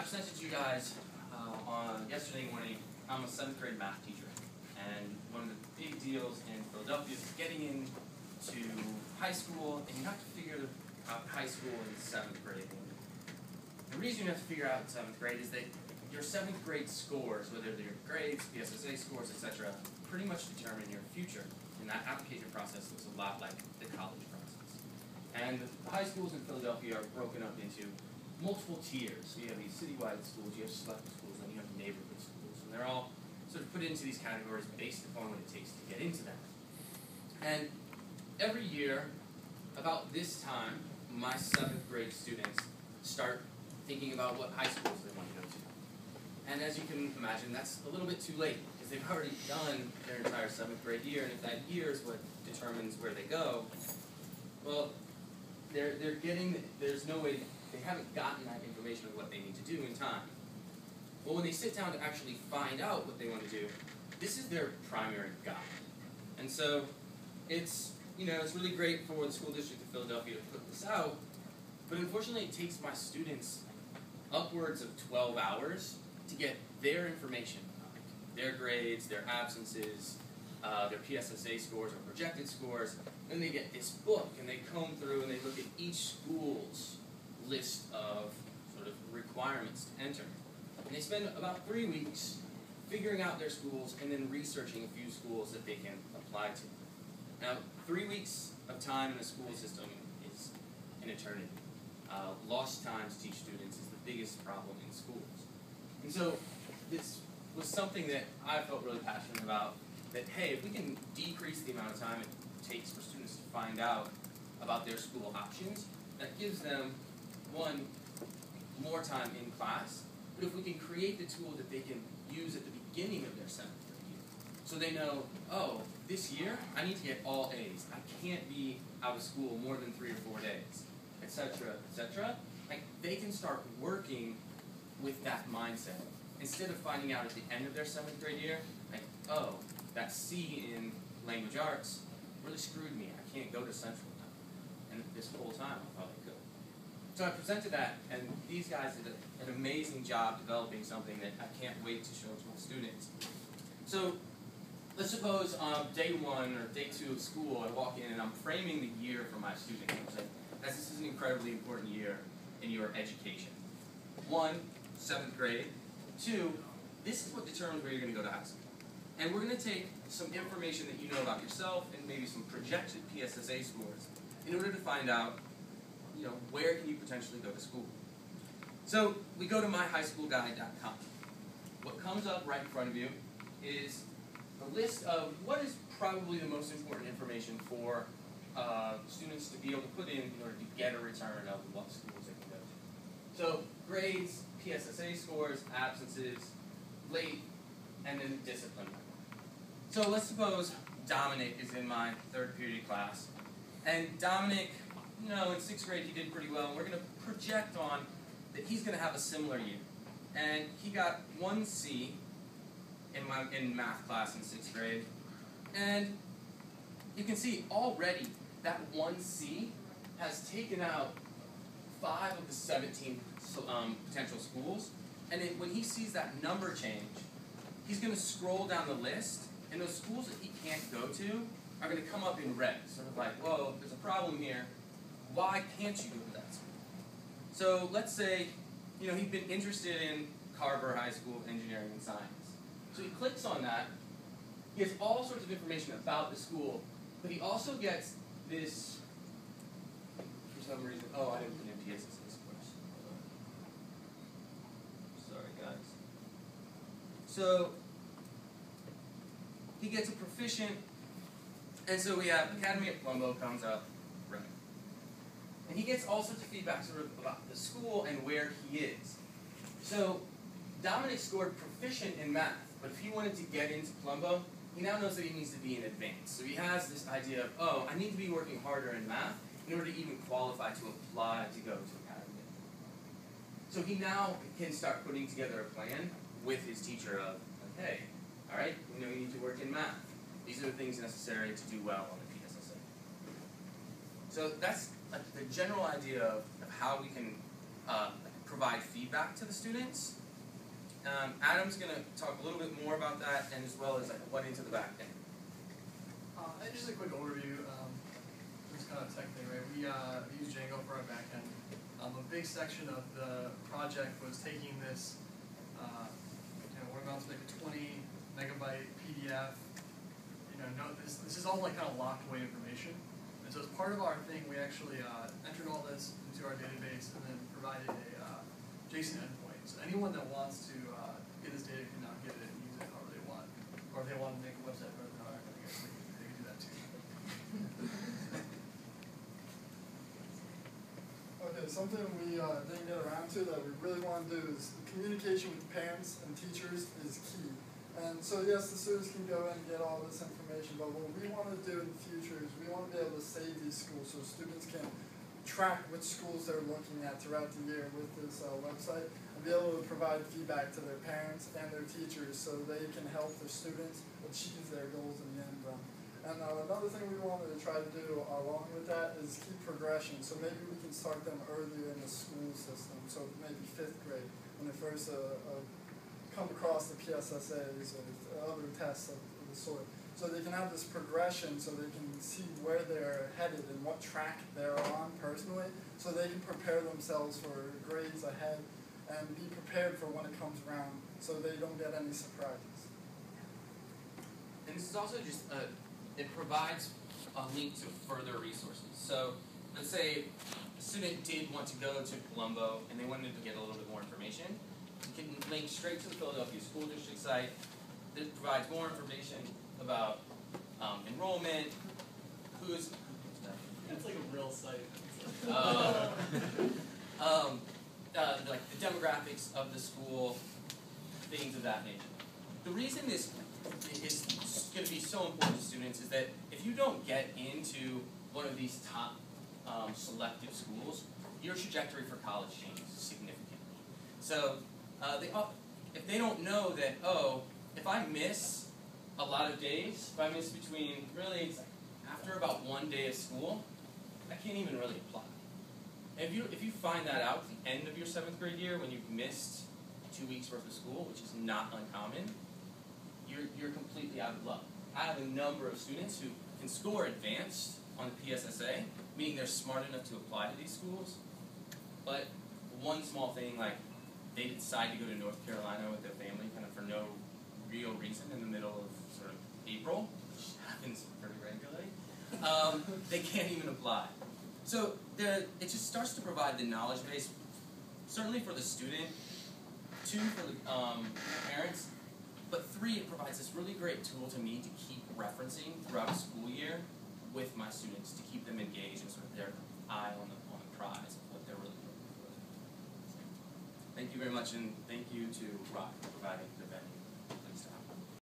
presented to you guys on yesterday morning. I'm a 7th grade math teacher, and one of the big deals in Philadelphia is getting into high school, and you have to figure out high school in 7th grade. The reason you have to figure out in 7th grade is that your 7th grade scores, whether they're your grades, PSSA scores, etc., pretty much determine your future. And that application process looks a lot like the college process. And the high schools in Philadelphia are broken up into multiple tiers. So you have these citywide schools, you have selective schools, and you have neighborhood schools. And they're all sort of put into these categories based upon what it takes to get into them. And every year, about this time, my 7th grade students start thinking about what high schools they want to go to. And as you can imagine, that's a little bit too late, because they've already done their entire 7th grade year, and if that year is what determines where they go, well, there's no way, they haven't gotten that information of what they need to do in time. Well, when they sit down to actually find out what they want to do, this is their primary guide. And so it's really great for the school district of Philadelphia to put this out, but unfortunately it takes my students upwards of 12 hours to get their information, their grades, their absences, their PSSA scores or projected scores. Then they get this book and they comb through and they look at each school's list of sort of requirements to enter. And they spend about 3 weeks figuring out their schools and then researching a few schools that they can apply to. Now, 3 weeks of time in a school system is an eternity. Lost time to teach students is the biggest problem in schools. And so this was something that I felt really passionate about, that, hey, if we can decrease the amount of time it takes for students to find out about their school options, that gives them, one, more time in class, but if we can create the tool that they can use at the beginning of their 7th grade year, so they know, oh, this year I need to get all A's. I can't be out of school more than 3 or 4 days, etc., etc. Like, they can start working with that mindset. Instead of finding out at the end of their 7th grade year, like, oh, that C in language arts really screwed me. I can't go to Central now. And this whole time I thought I could. So I presented that, and these guys did an amazing job developing something that I can't wait to show to my students. So let's suppose on day 1 or day 2 of school, I walk in and I'm framing the year for my students. I'm saying, guys, this is an incredibly important year in your education. 1, 7th grade. 2, this is what determines where you're going to go to high school. And we're going to take some information that you know about yourself and maybe some projected PSSA scores in order to find out, where can you potentially go to school. So we go to myhighschoolguide.com. What comes up right in front of you is a list of what is probably the most important information for students to be able to put in order to get a return of what schools they can go to. So grades, PSSA scores, absences, late, and then discipline. So let's suppose Dominic is in my 3rd period class, and Dominic, in 6th grade he did pretty well, and we're going to project on that he's going to have a similar year. And he got 1 C in math class in 6th grade, and you can see already that 1 C has taken out 5 of the 17 potential schools, and when he sees that number change, he's going to scroll down the list, and those schools that he can't go to are going to come up in red, sort of like, whoa, there's a problem here. Why can't you go to that school? So let's say, he'd been interested in Carver High School of Engineering and Science. So he clicks on that. He has all sorts of information about the school, but he also gets this, for some reason, oh, I didn't put in PSSA scores. Sorry, guys. So he gets a proficient, and so we have Academy at Palumbo comes up, right. And he gets all sorts of feedback sort of about the school and where he is. So Dominic scored proficient in math, but if he wanted to get into Palumbo, he now knows that he needs to be in advanced. So he has this idea of, oh, I need to be working harder in math in order to even qualify to apply to go to Academy. So he now can start putting together a plan with his teacher of, okay, all right, you need to work in math. These are the things necessary to do well on the PSSA. So that's the general idea of how we can provide feedback to the students. Adam's going to talk a little bit more about that, and as well as like what into the back end. And just a quick overview. This kind of tech thing, right? We use Django for our backend. A big section of the project was taking this, we're about to make a 20 megabyte PDF. This is all like kind of locked away information. And so as part of our thing, we actually entered all this into our database and then provided a JSON endpoint. So anyone that wants to get this data can now get it and use it however they want. Or if they want to make a website for it, I guess they can do that too. Okay, something we didn't get around to that we really want to do is communication with parents and teachers is key. And so yes, the students can go and get all this information, but what we want to do in the future is we want to be able to save these schools so students can track which schools they're looking at throughout the year with this website, and be able to provide feedback to their parents and their teachers so they can help their students achieve their goals in the end run. And another thing we wanted to try to do along with that is keep progression. So maybe we can start them earlier in the school system, so maybe 5th grade, when they first come across the PSSAs or other tests of the sort. So they can have this progression so they can see where they're headed and what track they're on personally, so they can prepare themselves for grades ahead and be prepared for when it comes around so they don't get any surprises. And this is also just, it provides a link to further resources. So let's say a student did want to go to Colombo and they wanted to get a little bit more information. You can link straight to the Philadelphia School District site. This provides more information about enrollment, who's It's like a real site. like the demographics of the school, things of that nature. The reason this is going to be so important to students is that if you don't get into one of these top selective schools, your trajectory for college changes significantly. So if they don't know that, if I miss a lot of days, if I miss between, really, after about 1 day of school, I can't even really apply. And if you find that out at the end of your 7th grade year, when you've missed 2 weeks worth of school, which is not uncommon, you're completely out of luck. I have a number of students who can score advanced on the PSSA, meaning they're smart enough to apply to these schools, but one small thing, like they decide to go to North Carolina with their family kind of for no real reason in the middle of sort of April, which happens pretty regularly, they can't even apply. So it just starts to provide the knowledge base, certainly for the student, 2 for the parents, but 3, it provides this really great tool to me to keep referencing throughout a school year with my students to keep them engaged and sort of their eye on the prize of what they're really looking for. Thank you very much, and thank you to Rock for providing the venue.